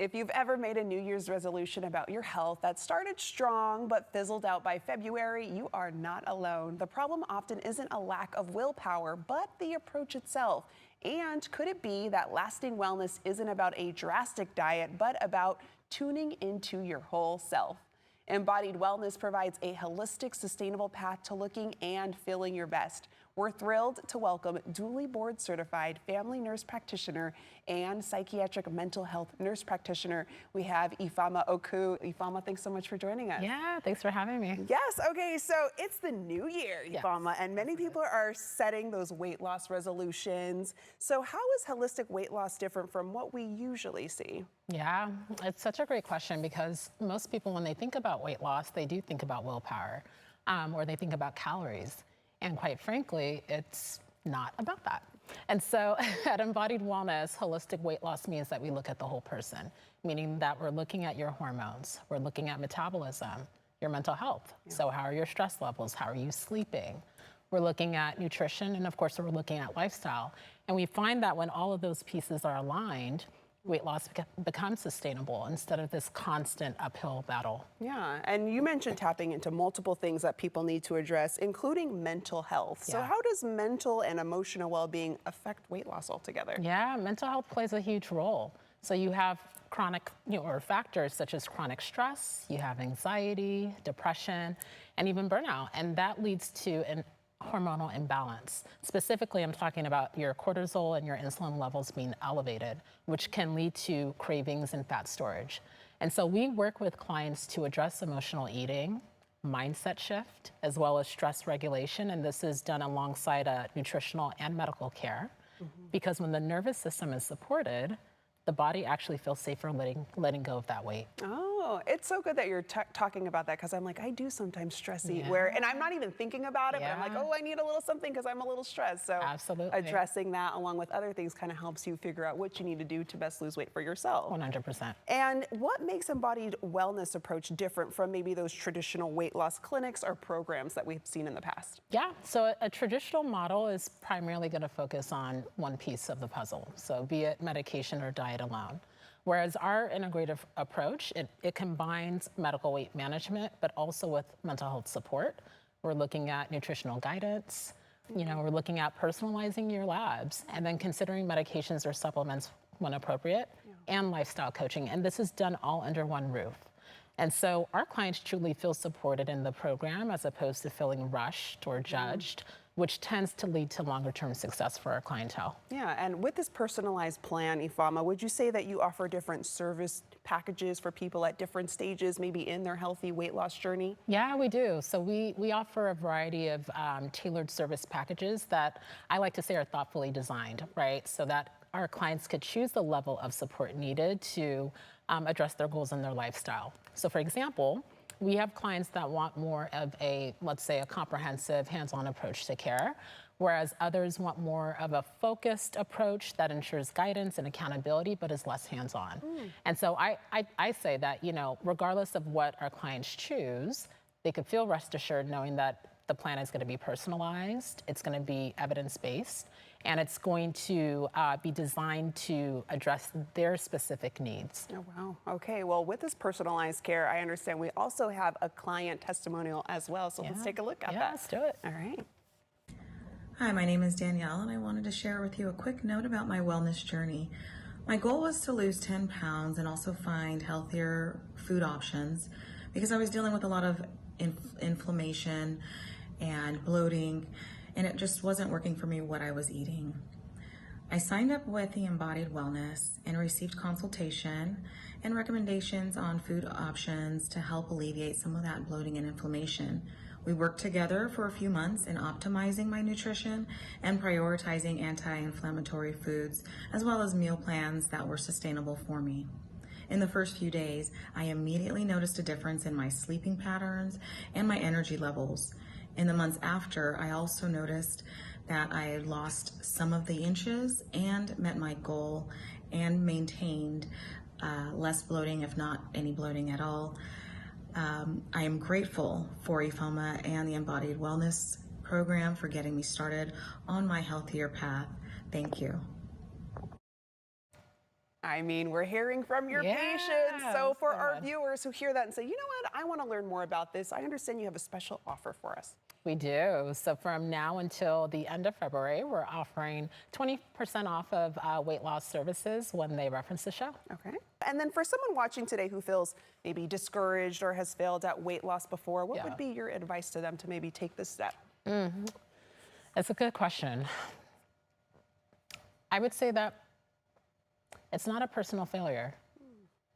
If you've ever made a New Year's resolution about your health that started strong but fizzled out by February, you are not alone. The problem often isn't a lack of willpower, but the approach itself. And could it be that lasting wellness isn't about a drastic diet, but about tuning into your whole self? Embodied Wellness provides a holistic, sustainable path to looking and feeling your best. We're thrilled to welcome dually board certified family nurse practitioner and psychiatric mental health nurse practitioner. We have Ifeoma Oku. Ifeoma, thanks so much for joining us. Yeah, thanks for having me. Yes, okay, so it's the new year, Ifeoma, Yes. and many people are setting those weight loss resolutions. So how is holistic weight loss different from what we usually see? Yeah, it's such a great question because most people, when they think about weight loss, they do think about willpower or they think about calories. And quite frankly, it's not about that. And so at Embodied Wellness, holistic weight loss means that we look at the whole person, meaning that we're looking at your hormones, we're looking at metabolism, your mental health. Yeah. So how are your stress levels? How are you sleeping? We're looking at nutrition, and of course, we're looking at lifestyle. And we find that when all of those pieces are aligned, weight loss becomes sustainable instead of this constant uphill battle. Yeah, and you mentioned tapping into multiple things that people need to address, including mental health. So how does mental and emotional well-being affect weight loss altogether? Yeah, mental health plays a huge role. So you have chronic, or factors such as chronic stress, you have anxiety, depression, and even burnout. And that leads to an hormonal imbalance. Specifically, I'm talking about your cortisol and your insulin levels being elevated, which can lead to cravings and fat storage. And so we work with clients to address emotional eating, mindset shift, as well as stress regulation. And this is done alongside nutritional and medical care. Because when the nervous system is supported, the body actually feels safer letting go of that weight. Oh, it's so good that you're talking about that, because I'm like, I do sometimes stress eat and I'm not even thinking about it, but I'm like, oh, I need a little something because I'm a little stressed. So absolutely, addressing that along with other things kind of helps you figure out what you need to do to best lose weight for yourself. 100%. And what makes Embodied Wellness approach different from maybe those traditional weight loss clinics or programs that we've seen in the past? Yeah, so a traditional model is primarily going to focus on one piece of the puzzle, so be it medication or diet alone. Whereas our integrative approach, it combines medical weight management, but also with mental health support. We're looking at nutritional guidance, we're looking at personalizing your labs, and then considering medications or supplements when appropriate, and lifestyle coaching. And this is done all under one roof. And so our clients truly feel supported in the program as opposed to feeling rushed or judged, which tends to lead to longer term success for our clientele. Yeah, and with this personalized plan, Ifeoma, would you say that you offer different service packages for people at different stages, maybe in their healthy weight loss journey? Yeah, we do. So we offer a variety of tailored service packages that I like to say are thoughtfully designed, right? So that our clients could choose the level of support needed to address their goals and their lifestyle. So for example, we have clients that want more of a, let's say, a comprehensive hands-on approach to care, whereas others want more of a focused approach that ensures guidance and accountability, but is less hands-on. And so I say that, regardless of what our clients choose, they could feel rest assured knowing that the plan is going to be personalized, it's going to be evidence-based, and it's going to be designed to address their specific needs. Oh, wow. Okay, well, with this personalized care, I understand we also have a client testimonial as well. So let's take a look at that. Let's do it. All right. Hi, my name is Danielle, and I wanted to share with you a quick note about my wellness journey. My goal was to lose 10 pounds and also find healthier food options because I was dealing with a lot of inflammation and bloating, and it just wasn't working for me what I was eating. I signed up with the Embodied Wellness and received consultation and recommendations on food options to help alleviate some of that bloating and inflammation. We worked together for a few months in optimizing my nutrition and prioritizing anti-inflammatory foods, as well as meal plans that were sustainable for me. In the first few days, I immediately noticed a difference in my sleeping patterns and my energy levels. In the months after, I also noticed that I had lost some of the inches and met my goal and maintained less bloating, if not any bloating at all. I am grateful for Ifeoma and the Embodied Wellness program for getting me started on my healthier path. Thank you. I mean, we're hearing from your Yeah, patients. So for so our good. viewers who hear that and say, you know what, I want to learn more about this, I understand you have a special offer for us. We do. So from now until the end of February, we're offering 20% off of weight loss services when they reference the show. Okay. And then for someone watching today who feels maybe discouraged or has failed at weight loss before, what Yeah. would be your advice to them to maybe take this step? It's a good question. I would say that it's not a personal failure.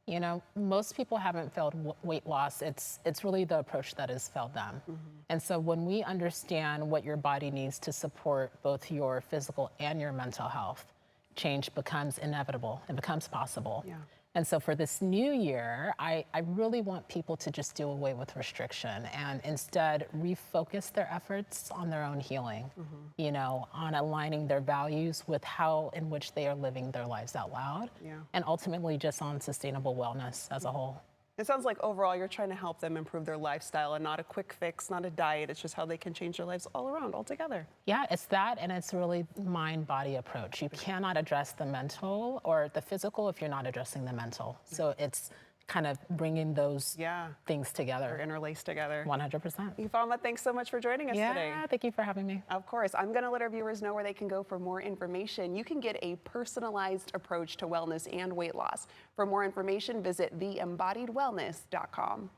You know, most people haven't failed weight loss. It's really the approach that has failed them. And so when we understand what your body needs to support both your physical and your mental health, change becomes inevitable and becomes possible. Yeah. And so for this new year, I really want people to just do away with restriction and instead refocus their efforts on their own healing, you know, on aligning their values with how in which they are living their lives out loud, Yeah. and ultimately just on sustainable wellness as a whole. It sounds like overall you're trying to help them improve their lifestyle and not a quick fix, not a diet. It's just how they can change their lives all around altogether. Yeah, it's that, and it's really mind-body approach. You cannot address the mental or the physical if you're not addressing the mental. So it's kind of bringing those Yeah. things They're together. interlaced together. 100%. Ifeoma, thanks so much for joining us today. Yeah, thank you for having me. Of course, I'm going to let our viewers know where they can go for more information. You can get a personalized approach to wellness and weight loss. For more information, visit theembodiedwellness.com.